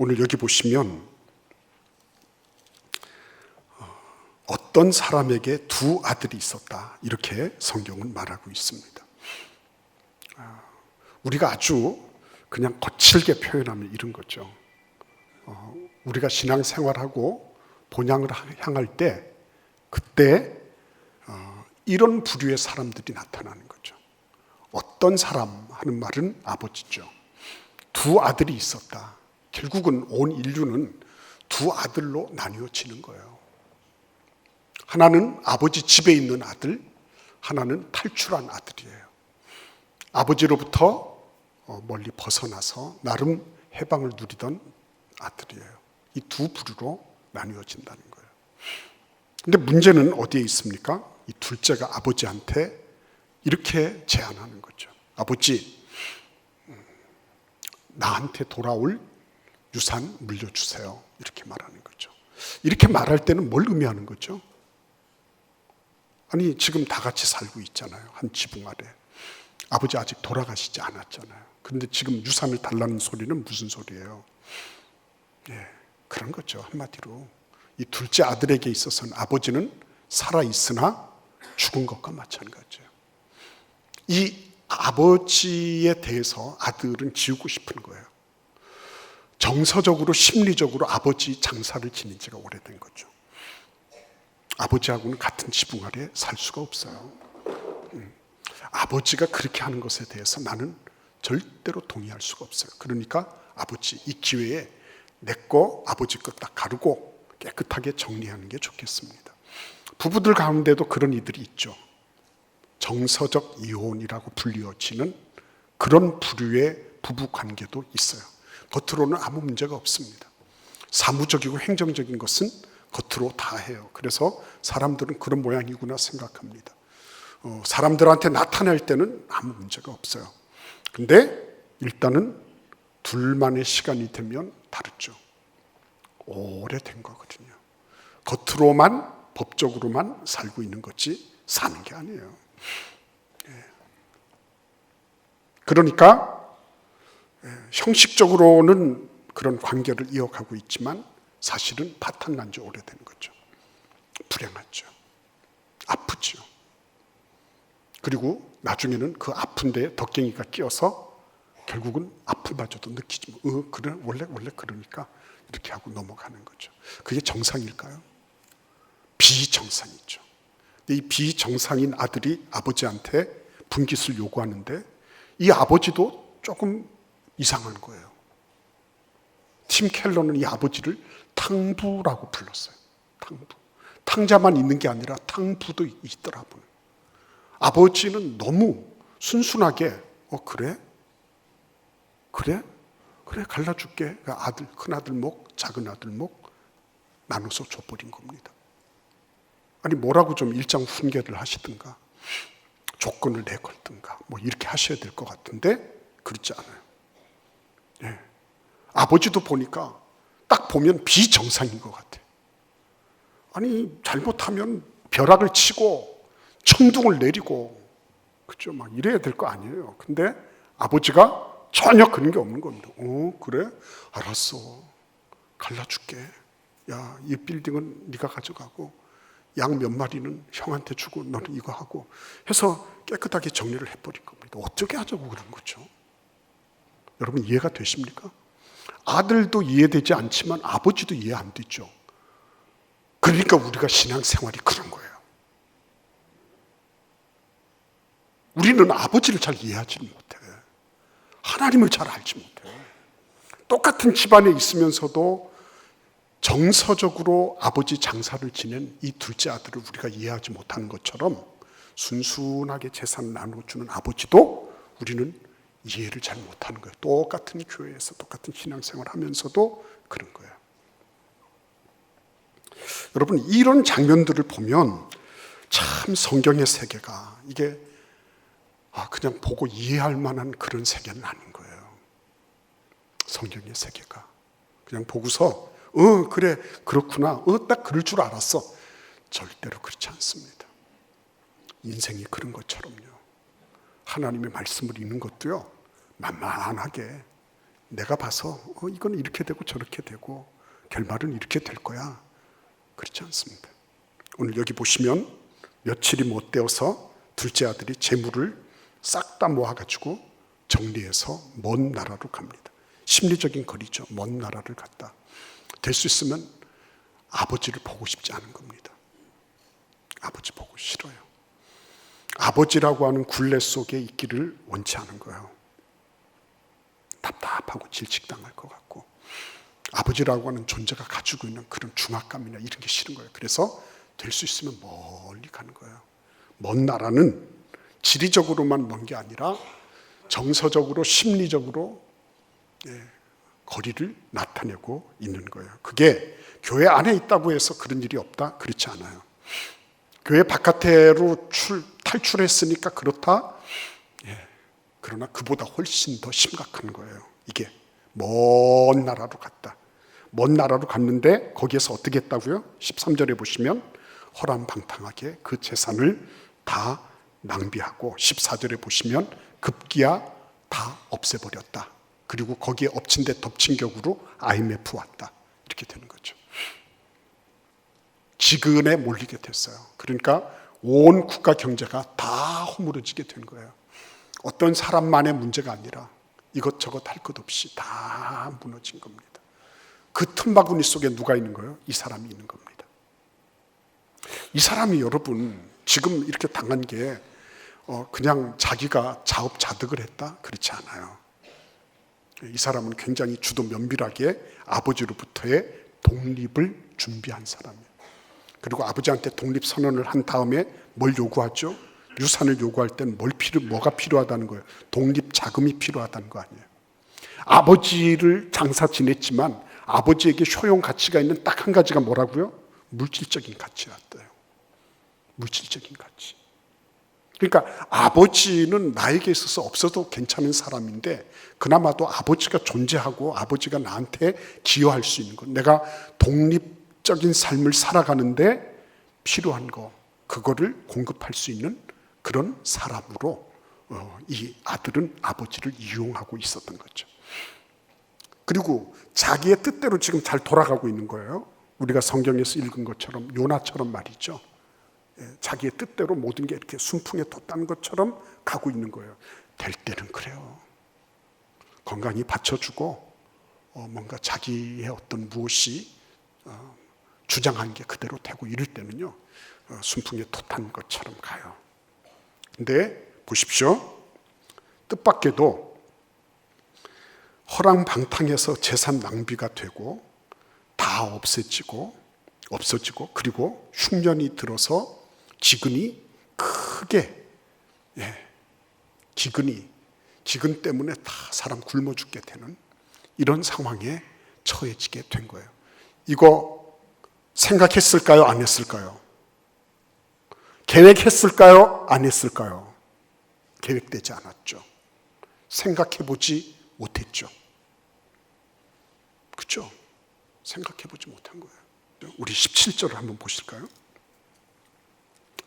오늘 여기 보시면 어떤 사람에게 두 아들이 있었다, 이렇게 성경은 말하고 있습니다. 우리가 아주 그냥 거칠게 표현하면 이런 거죠. 우리가 신앙생활하고 본향을 향할 때 그때 이런 부류의 사람들이 나타나는 거죠. 어떤 사람 하는 말은 아버지죠. 두 아들이 있었다. 결국은 온 인류는 두 아들로 나뉘어지는 거예요. 하나는 아버지 집에 있는 아들, 하나는 탈출한 아들이에요. 아버지로부터 멀리 벗어나서 나름 해방을 누리던 아들이에요. 이 두 부류로 나뉘어진다는 거예요. 근데 문제는 어디에 있습니까? 이 둘째가 아버지한테 이렇게 제안하는 거죠. 아버지, 나한테 돌아올 유산 물려주세요. 이렇게 말하는 거죠. 이렇게 말할 때는 뭘 의미하는 거죠? 아니, 지금 다 같이 살고 있잖아요. 한 지붕 아래. 아버지 아직 돌아가시지 않았잖아요. 그런데 지금 유산을 달라는 소리는 무슨 소리예요? 그런 거죠. 한마디로 이 둘째 아들에게 있어서는 아버지는 살아있으나 죽은 것과 마찬가지예요. 이 아버지에 대해서 아들은 지우고 싶은 거예요. 정서적으로 심리적으로 아버지 장사를 지닌 지가 오래된 거죠. 아버지하고는 같은 지붕 아래 살 수가 없어요. 아버지가 그렇게 하는 것에 대해서 나는 절대로 동의할 수가 없어요. 그러니까 아버지, 이 기회에 내 거 아버지 거 딱 가르고 깨끗하게 정리하는 게 좋겠습니다. 부부들 가운데도 그런 이들이 있죠. 정서적 이혼이라고 불리워지는 그런 부류의 부부 관계도 있어요. 겉으로는 아무 문제가 없습니다. 사무적이고 행정적인 것은 겉으로 다 해요. 그래서 사람들은 그런 모양이구나 생각합니다. 사람들한테 나타낼 때는 아무 문제가 없어요. 근데 일단은 둘만의 시간이 되면 다르죠. 오래된 거거든요. 겉으로만 법적으로만 살고 있는 거지 사는 게 아니에요. 그러니까 형식적으로는 그런 관계를 이어가고 있지만 사실은 파탄난 지 오래된 거죠. 불행하죠. 아프죠. 그리고 나중에는 그 아픈 데에 덕갱이가 끼어서 결국은 아픔마저도 느끼지 그래 원래 그러니까 이렇게 하고 넘어가는 거죠. 그게 정상일까요? 비정상이죠. 이 비정상인 아들이 아버지한테 분깃을 요구하는데 이 아버지도 조금 이상한 거예요. 팀 켈러는 이 아버지를 탕부라고 불렀어요. 탕부. 탕자만 있는 게 아니라 탕부도 있더라고요. 아버지는 너무 순순하게 그래 갈라줄게. 아들, 큰아들 목, 작은아들 목 나눠서 줘버린 겁니다. 아니 뭐라고 좀 일장 훈계를 하시든가 조건을 내걸든가 뭐 이렇게 하셔야 될 것 같은데 그렇지 않아요. 아버지도 보니까 딱 보면 비정상인 것 같아요. 아니 잘못하면 벼락을 치고 청둥을 내리고 그죠? 막 이래야 될 거 아니에요. 근데 아버지가 전혀 그런 게 없는 겁니다. 그래? 알았어. 갈라줄게. 야, 이 빌딩은 네가 가져가고 양 몇 마리는 형한테 주고 너는 이거 하고 해서 깨끗하게 정리를 해버린 겁니다. 어떻게 하자고 그런 거죠? 여러분 이해가 되십니까? 아들도 이해되지 않지만 아버지도 이해 안 되죠. 그러니까 우리가 신앙생활이 그런 거예요. 우리는 아버지를 잘 이해하지 못해. 하나님을 잘 알지 못해. 똑같은 집안에 있으면서도 정서적으로 아버지 장사를 지낸 이 둘째 아들을 우리가 이해하지 못하는 것처럼 순순하게 재산을 나눠주는 아버지도 우리는 이해를 잘 못하는 거예요. 똑같은 교회에서 똑같은 신앙생활을 하면서도 그런 거예요. 여러분 이런 장면들을 보면 참 성경의 세계가 이게 그냥 보고 이해할 만한 그런 세계는 아닌 거예요. 성경의 세계가 그냥 보고서 그래 그렇구나 딱 그럴 줄 알았어. 절대로 그렇지 않습니다. 인생이 그런 것처럼요. 하나님의 말씀을 읽는 것도요 만만하게 내가 봐서 이건 이렇게 되고 저렇게 되고 결말은 이렇게 될 거야. 그렇지 않습니다. 오늘 여기 보시면 며칠이 못 되어서 둘째 아들이 재물을 싹 다 모아가지고 정리해서 먼 나라로 갑니다. 심리적인 거리죠. 먼 나라를 갔다. 될 수 있으면 아버지를 보고 싶지 않은 겁니다. 아버지 보고 싫어요. 아버지라고 하는 굴레 속에 있기를 원치 않은 거예요. 답답하고 질식당할 것 같고, 아버지라고 하는 존재가 가지고 있는 그런 중압감이나 이런 게 싫은 거예요. 그래서 될 수 있으면 멀리 가는 거예요. 먼 나라는 지리적으로만 먼 게 아니라 정서적으로, 심리적으로 거리를 나타내고 있는 거예요. 그게 교회 안에 있다고 해서 그런 일이 없다? 그렇지 않아요. 교회 바깥으로 탈출했으니까 그렇다? 그러나 그보다 훨씬 더 심각한 거예요. 이게 먼 나라로 갔다. 먼 나라로 갔는데 거기에서 어떻게 했다고요? 13절에 보시면 허람방탕하게 그 재산을 다 낭비하고, 14절에 보시면 급기야 다 없애버렸다. 그리고 거기에 엎친 데 덮친 격으로 IMF 왔다. 이렇게 되는 거죠. 지근에 몰리게 됐어요. 그러니까 온 국가 경제가 다 허물어지게 된 거예요. 어떤 사람만의 문제가 아니라 이것저것 할 것 없이 다 무너진 겁니다. 그 틈바구니 속에 누가 있는 거예요? 이 사람이 있는 겁니다. 이 사람이 여러분 지금 이렇게 당한 게 그냥 자기가 자업자득을 했다? 그렇지 않아요. 이 사람은 굉장히 주도 면밀하게 아버지로부터의 독립을 준비한 사람이에요. 그리고 아버지한테 독립선언을 한 다음에 뭘 요구하죠? 유산을 요구할 때는 뭐가 필요하다는 거예요? 독립자금이 필요하다는 거 아니에요. 아버지를 장사 지냈지만 아버지에게 효용 가치가 있는 딱 한 가지가 뭐라고요? 물질적인 가치였대요. 물질적인 가치. 그러니까 아버지는 나에게 있어서 없어도 괜찮은 사람인데, 그나마도 아버지가 존재하고 아버지가 나한테 기여할 수 있는 것, 내가 독립적인 삶을 살아가는데 필요한 거, 그거를 공급할 수 있는 그런 사람으로 이 아들은 아버지를 이용하고 있었던 거죠. 그리고 자기의 뜻대로 지금 잘 돌아가고 있는 거예요. 우리가 성경에서 읽은 것처럼, 요나처럼 말이죠. 자기의 뜻대로 모든 게 이렇게 순풍에 돋다는 것처럼 가고 있는 거예요. 될 때는 그래요. 건강히 받쳐주고 뭔가 자기의 어떤 무엇이 주장한 게 그대로 되고 이럴 때는요, 순풍에 돋한 것처럼 가요. 근데 보십시오. 뜻밖에도 허랑방탕해서 재산 낭비가 되고 다 없어지고 그리고 흉년이 들어서 기근이 크게, 기근 때문에 다 사람 굶어 죽게 되는 이런 상황에 처해지게 된 거예요. 이거 생각했을까요? 안 했을까요? 계획했을까요? 안 했을까요? 계획되지 않았죠. 생각해보지 못했죠. 그렇죠? 생각해보지 못한 거예요. 우리 17절을 한번 보실까요?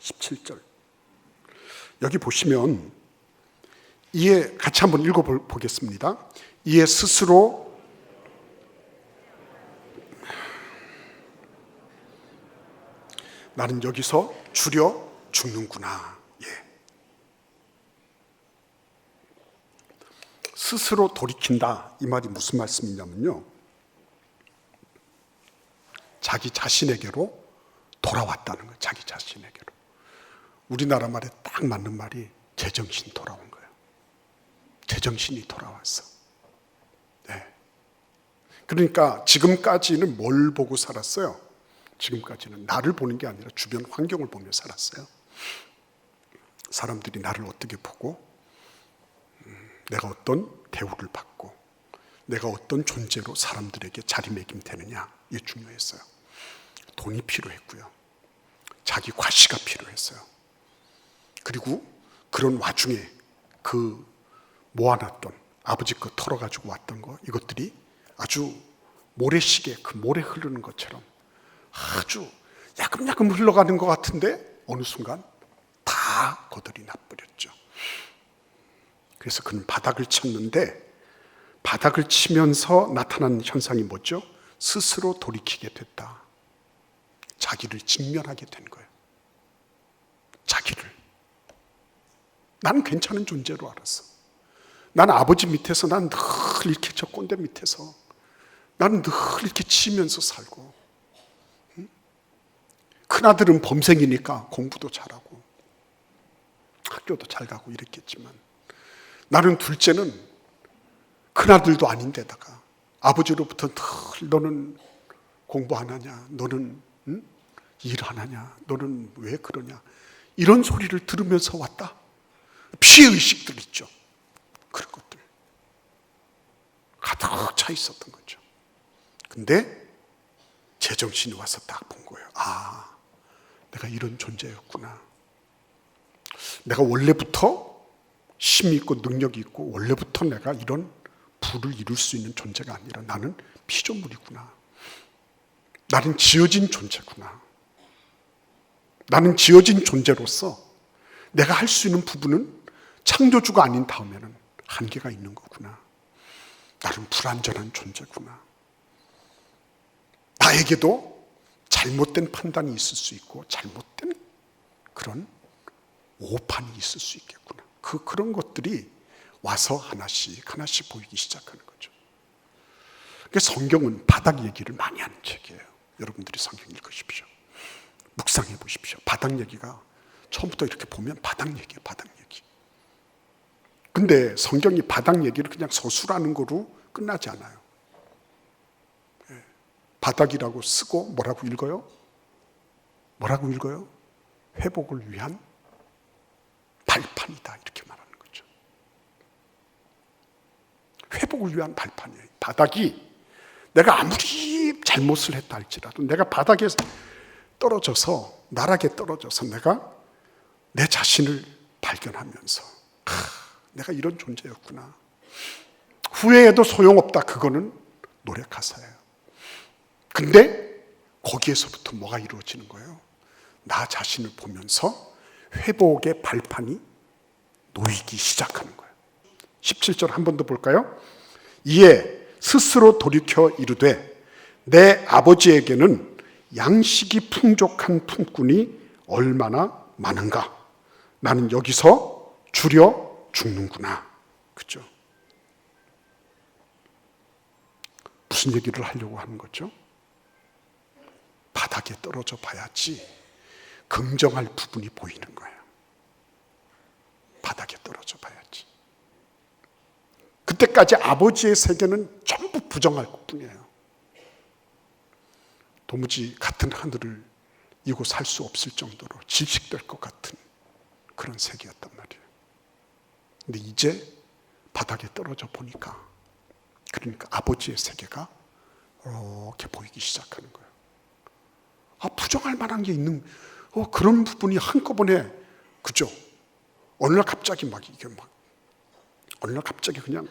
17절. 여기 보시면 이에 같이 한번 읽어보겠습니다. 이에 스스로 나는 여기서 줄여 죽는구나. 스스로 돌이킨다. 이 말이 무슨 말씀이냐면요, 자기 자신에게로 돌아왔다는 거예요. 자기 자신에게로. 우리나라 말에 딱 맞는 말이 제정신 돌아온 거예요. 제정신이 돌아왔어. 그러니까 지금까지는 뭘 보고 살았어요? 지금까지는 나를 보는 게 아니라 주변 환경을 보며 살았어요. 사람들이 나를 어떻게 보고, 내가 어떤 대우를 받고, 내가 어떤 존재로 사람들에게 자리매김되느냐, 이게 중요했어요. 돈이 필요했고요. 자기 과시가 필요했어요. 그리고 그런 와중에 그 모아놨던, 아버지 거 털어가지고 왔던 거, 이것들이 아주 모래시계, 그 모래 흐르는 것처럼 아주 야금야금 흘러가는 것 같은데 어느 순간 다 거들이 나버렸죠. 그래서 그는 바닥을 쳤는데 바닥을 치면서 나타난 현상이 뭐죠? 스스로 돌이키게 됐다. 자기를 직면하게 된 거예요. 자기를. 나는 괜찮은 존재로 알았어. 난 아버지 밑에서 난 늘 이렇게 저 꼰대 밑에서 나는 늘 이렇게 치면서 살고, 큰아들은 범생이니까 공부도 잘하고 학교도 잘 가고 이랬겠지만, 나는 둘째는 큰아들도 아닌데다가 아버지로부터 늘 너는 공부 안 하냐, 너는 일 안 하냐, 너는 왜 그러냐, 이런 소리를 들으면서 왔다. 피해의식들 있죠. 그런 것들 가득 차 있었던 거죠. 근데 제정신이 와서 딱 본 거예요. 아, 내가 이런 존재였구나. 내가 원래부터 힘이 있고 능력이 있고 원래부터 내가 이런 부를 이룰 수 있는 존재가 아니라 나는 피조물이구나. 나는 지어진 존재구나. 나는 지어진 존재로서 내가 할 수 있는 부분은 창조주가 아닌 다음에는 한계가 있는 거구나. 나는 불완전한 존재구나. 나에게도 잘못된 판단이 있을 수 있고 잘못된 그런 오판이 있을 수 있겠구나. 그런 것들이 와서 하나씩 보이기 시작하는 거죠. 그래서 성경은 바닥 얘기를 많이 하는 책이에요. 여러분들이 성경 읽으십시오. 묵상해 보십시오. 바닥 얘기가 처음부터 이렇게 보면 바닥 얘기예요. 바닥 얘기. 근데 성경이 바닥 얘기를 그냥 서술하는 거로 끝나지 않아요. 바닥이라고 쓰고 뭐라고 읽어요? 뭐라고 읽어요? 회복을 위한 발판이다, 이렇게 말하는 거죠. 회복을 위한 발판이에요. 바닥이 내가 아무리 잘못을 했다 할지라도 내가 바닥에 떨어져서, 나락에 떨어져서 내가 내 자신을 발견하면서 내가 이런 존재였구나. 후회해도 소용없다. 그거는 노래 가사예요. 근데 거기에서부터 뭐가 이루어지는 거예요? 나 자신을 보면서 회복의 발판이 놓이기 시작하는 거예요. 17절 한 번 더 볼까요? 이에 스스로 돌이켜 이르되 내 아버지에게는 양식이 풍족한 품꾼이 얼마나 많은가. 나는 여기서 줄여 죽는구나. 그죠? 무슨 얘기를 하려고 하는 거죠? 바닥에 떨어져 봐야지 긍정할 부분이 보이는 거예요. 바닥에 떨어져 봐야지. 그때까지 아버지의 세계는 전부 부정할 것뿐이에요. 도무지 같은 하늘을 이고 살 수 없을 정도로 질식될 것 같은 그런 세계였단 말이에요. 근데 이제 바닥에 떨어져 보니까, 그러니까 아버지의 세계가 이렇게 보이기 시작하는 거예요. 아, 부정할 만한 게 있는, 그런 부분이 한꺼번에, 그죠? 어느 날 갑자기 어느 날 갑자기 그냥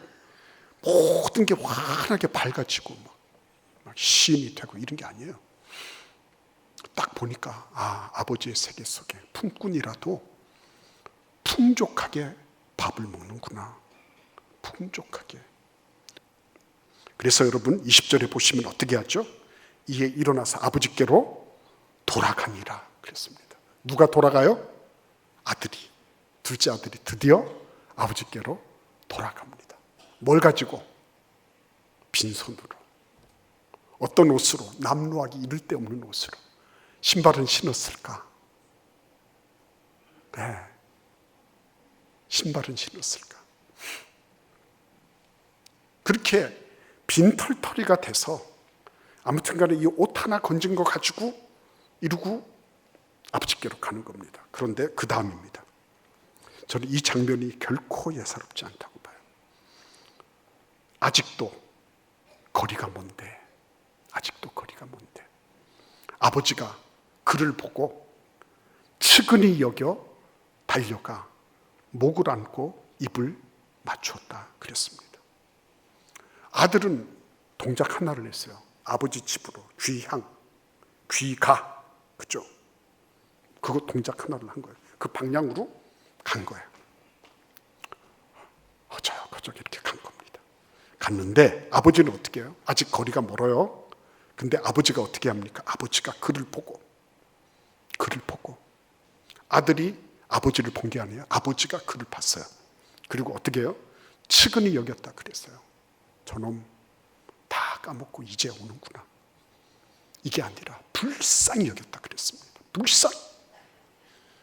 모든 게 환하게 밝아지고 막 시인이 되고 이런 게 아니에요. 딱 보니까 아버지의 세계 속에 품꾼이라도 풍족하게 밥을 먹는구나. 풍족하게. 그래서 여러분 20절에 보시면 어떻게 하죠? 이에 일어나서 아버지께로 돌아가니라 그랬습니다. 누가 돌아가요? 아들이, 둘째 아들이 드디어 아버지께로 돌아갑니다. 뭘 가지고? 빈손으로. 어떤 옷으로? 남루하기 이를 데 없는 옷으로. 신발은 신었을까? 네. 신발은 신었을까? 그렇게 빈털터리가 돼서 아무튼 간에 이 옷 하나 건진 거 가지고 이루고 아버지께로 가는 겁니다. 그런데 그 다음입니다. 저는 이 장면이 결코 예사롭지 않다고 봐요. 아직도 거리가 먼데, 아직도 거리가 먼데 아버지가 그를 보고 측은히 여겨 달려가 목을 안고 입을 맞추었다 그랬습니다. 아들은 동작 하나를 했어요. 아버지 집으로 귀향, 귀가, 그죠? 그거 동작 하나를 한 거예요. 그 방향으로 간 거예요. 허적허적 이렇게 간 겁니다. 갔는데 아버지는 어떻게 해요? 아직 거리가 멀어요. 근데 아버지가 어떻게 합니까? 아버지가 그를 보고 아들이 아버지를 본 게 아니에요. 아버지가 그를 봤어요. 그리고 어떻게 해요? 측은히 여겼다 그랬어요. 저놈 다 까먹고 이제 오는구나. 이게 아니라 불쌍히 여겼다 그랬습니다. 불쌍히.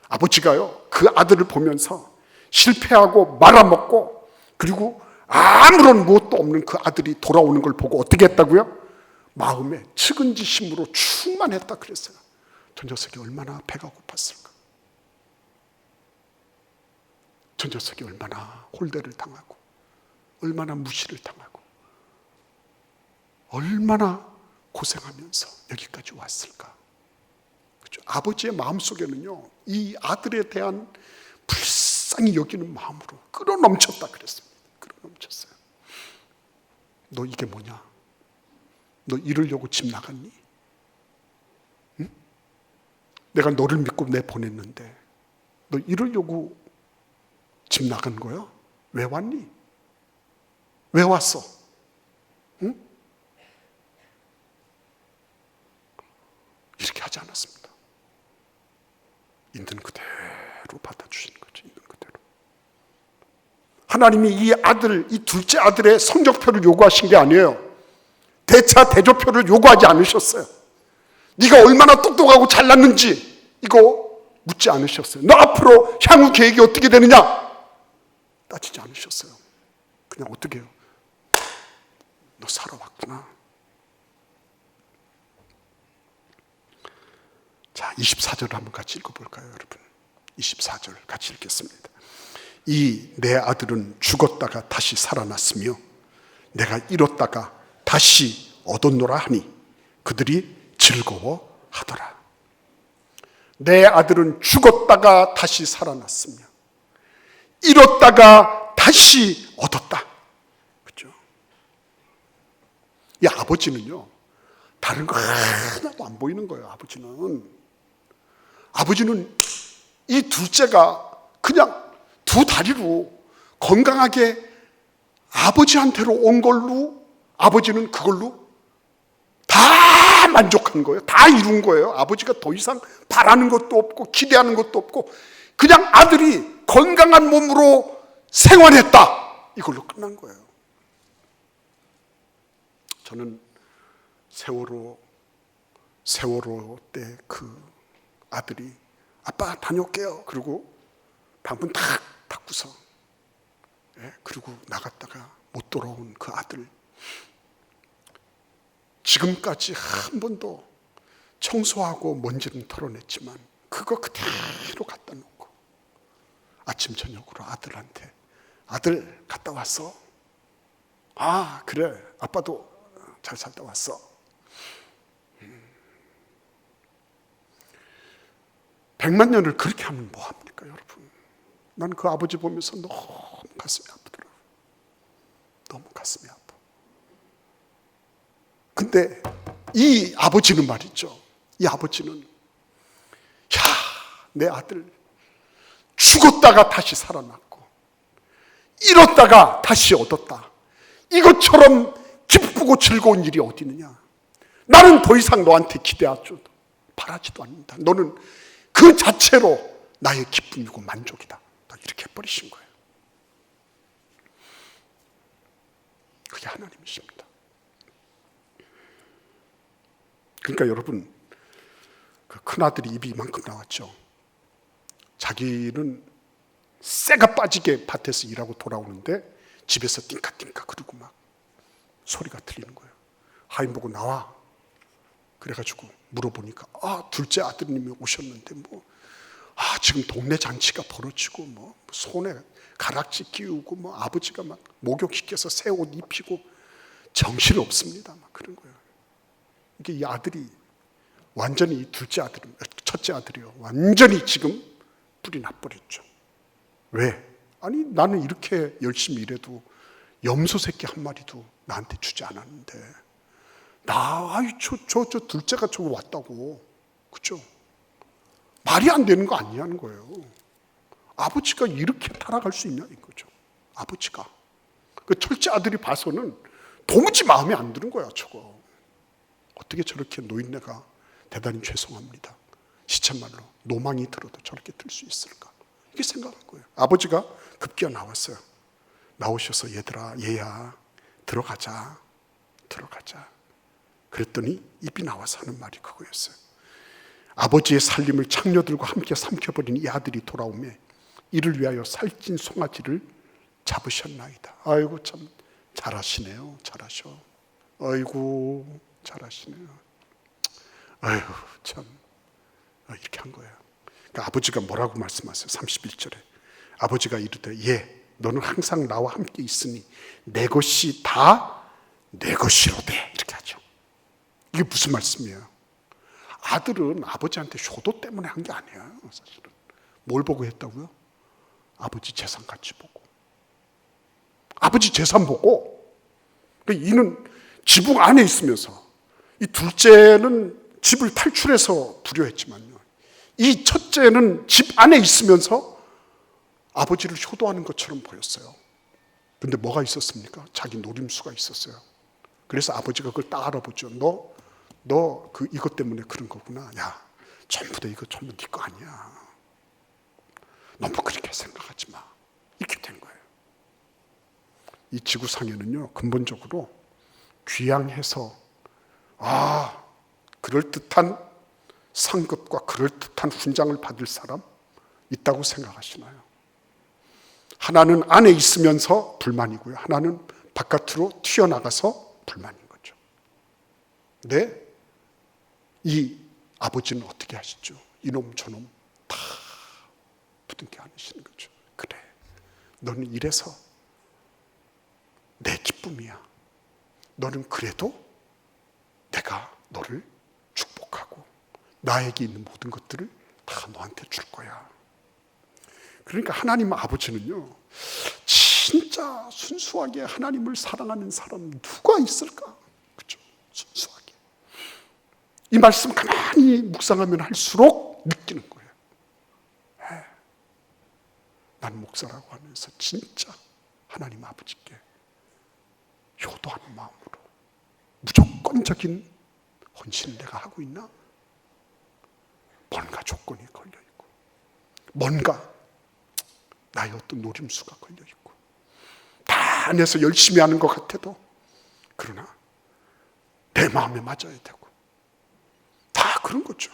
아버지가요, 그 아들을 보면서 실패하고 말아먹고 그리고 아무런 무엇도 없는 그 아들이 돌아오는 걸 보고 어떻게 했다고요? 마음에 측은지심으로 충만했다 그랬어요. 저 녀석이 얼마나 배가 고팠을까? 저 녀석이 얼마나 홀대를 당하고 얼마나 무시를 당하고 얼마나 고생하면서 여기까지 왔을까? 그렇죠? 아버지의 마음속에는요, 이 아들에 대한 불쌍히 여기는 마음으로 끌어넘쳤다 그랬습니다. 끌어넘쳤어요. 너 이게 뭐냐? 너 이러려고 집 나갔니? 응? 내가 너를 믿고 내보냈는데 너 이러려고 집 나간 거야? 왜 왔니? 왜 왔어? 응? 이렇게 하지 않았습니다. 있는 그대로 받아주시는 거죠. 있는 그대로. 하나님이 이 아들, 이 둘째 아들의 성적표를 요구하신 게 아니에요. 대차 대조표를 요구하지 않으셨어요. 네가 얼마나 똑똑하고 잘났는지 이거 묻지 않으셨어요. 너 앞으로 향후 계획이 어떻게 되느냐 따지지 않으셨어요. 그냥 어떻게 해요? 너 살아왔구나. 자, 24절을 한번 같이 읽어볼까요, 여러분? 24절 같이 읽겠습니다. 이 내 아들은 죽었다가 다시 살아났으며 내가 잃었다가 다시 얻었노라 하니 그들이 즐거워하더라. 내 아들은 죽었다가 다시 살아났으며 잃었다가 다시 얻었다. 그렇죠? 이 아버지는요, 다른 거 하나도 안 보이는 거예요. 아버지는 이 둘째가 그냥 두 다리로 건강하게 아버지한테로 온 걸로 아버지는 그걸로 다 만족한 거예요. 다 이룬 거예요. 아버지가 더 이상 바라는 것도 없고 기대하는 것도 없고 그냥 아들이 건강한 몸으로 생활했다. 이걸로 끝난 거예요. 저는 세월호 때 그 아들이 아빠 다녀올게요. 그리고 방문 탁 닫고서 그리고 나갔다가 못 돌아온 그 아들 지금까지 한 번도 청소하고 먼지는 털어냈지만 그거 그대로 갖다 놓고 아침 저녁으로 아들한테 아들 갔다 왔어? 아 그래 아빠도 잘 살다 왔어. 100만 년을 그렇게 하면 뭐합니까 여러분? 난 그 아버지 보면서 너무 가슴이 아프더라고요. 너무 가슴이 아파. 근데 이 아버지는 말이죠. 이 아버지는 내 아들 죽었다가 다시 살아났고 잃었다가 다시 얻었다. 이것처럼 기쁘고 즐거운 일이 어디 있느냐. 나는 더 이상 너한테 기대하지도 바라지도 않는다. 너는 그 자체로 나의 기쁨이고 만족이다. 이렇게 해버리신 거예요. 그게 하나님이십니다. 그러니까 여러분, 그 큰아들이 입이 이만큼 나왔죠. 자기는 쇠가 빠지게 밭에서 일하고 돌아오는데 집에서 띵까띵까 그러고 막 소리가 들리는 거예요. 하인 보고 나와. 그래가지고 물어보니까 둘째 아드님이 오셨는데 지금 동네 잔치가 벌어지고 손에 가락지 끼우고 아버지가 막 목욕시켜서 새 옷 입히고 정신이 없습니다. 막 그런 거예요. 이게 이 아들이 완전히 첫째 아들이요. 완전히 지금 뿔이 나버렸죠. 왜? 아니 나는 이렇게 열심히 일해도 염소 새끼 한 마리도 나한테 주지 않았는데 저 둘째가 저거 왔다고. 그죠? 말이 안 되는 거 아니냐는 거예요. 아버지가 이렇게 타락할 수 있냐 이거죠. 아버지가. 그 첫째 아들이 봐서는 도무지 마음에 안 드는 거야, 저거. 어떻게 저렇게 노인네가 대단히 죄송합니다. 시쳇말로 노망이 들어도 저렇게 들 수 있을까? 이렇게 생각한 거예요. 아버지가 급기야 나왔어요. 나오셔서 얘들아, 얘야, 들어가자. 그랬더니 입이 나와서 하는 말이 그거였어요. 아버지의 살림을 창녀들과 함께 삼켜버린 이 아들이 돌아오매 이를 위하여 살찐 송아지를 잡으셨나이다. 아이고 참 잘하시네요. 잘하셔. 아이고 잘하시네요. 아이고 참 이렇게 한 거예요. 그러니까 아버지가 뭐라고 말씀하세요? 31절에 아버지가 이르되 예 너는 항상 나와 함께 있으니 내 것이 다 내 것이로되 이렇게 하죠. 이게 무슨 말씀이에요? 아들은 아버지한테 효도 때문에 한 게 아니에요. 사실은 뭘 보고 했다고요? 아버지 재산 가치 보고, 아버지 재산 보고. 이는 지붕 안에 있으면서, 이 둘째는 집을 탈출해서 불효했지만요, 이 첫째는 집 안에 있으면서 아버지를 효도하는 것처럼 보였어요. 근데 뭐가 있었습니까? 자기 노림수가 있었어요. 그래서 아버지가 그걸 딱 알아보죠. 너 이것 때문에 그런 거구나. 야, 전부 다 이거 전부 네 거 아니야. 너무 그렇게 생각하지 마. 이렇게 된 거예요. 이 지구상에는요, 근본적으로 귀양해서 그럴듯한 상급과 그럴듯한 훈장을 받을 사람 있다고 생각하시나요? 하나는 안에 있으면서 불만이고요, 하나는 바깥으로 튀어나가서 불만인 거죠. 근데 이 아버지는 어떻게 하시죠? 이놈 저놈 다 부둥켜 안으시는 거죠. 그래, 너는 이래서 내 기쁨이야. 너는 그래도 내가 너를 축복하고 나에게 있는 모든 것들을 다 너한테 줄 거야. 그러니까 하나님 아버지는요, 진짜 순수하게 하나님을 사랑하는 사람 누가 있을까? 그렇죠? 순수하게. 이 말씀 가만히 묵상하면 할수록 느끼는 거예요. 난 목사라고 하면서 진짜 하나님 아버지께 효도하는 마음으로 무조건적인 헌신을 내가 하고 있나? 뭔가 조건이 걸려있고, 뭔가 나의 어떤 노림수가 걸려있고, 다 안에서 열심히 하는 것 같아도 그러나 내 마음에 맞아야 되고, 다 그런 거죠.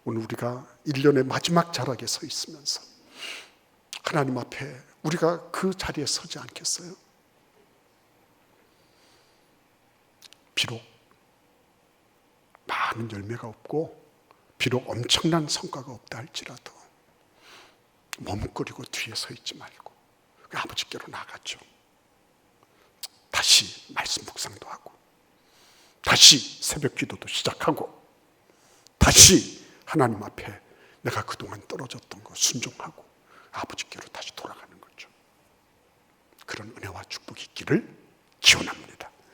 오늘 우리가 1년의 마지막 자락에 서 있으면서 하나님 앞에 우리가 그 자리에 서지 않겠어요? 비록 많은 열매가 없고 비록 엄청난 성과가 없다 할지라도 머뭇거리고 뒤에 서 있지 말고 아버지께로 나가죠. 다시 말씀 묵상도 하고, 다시 새벽 기도도 시작하고, 다시 하나님 앞에 내가 그동안 떨어졌던 거 순종하고 아버지께로 다시 돌아가는 거죠. 그런 은혜와 축복이 있기를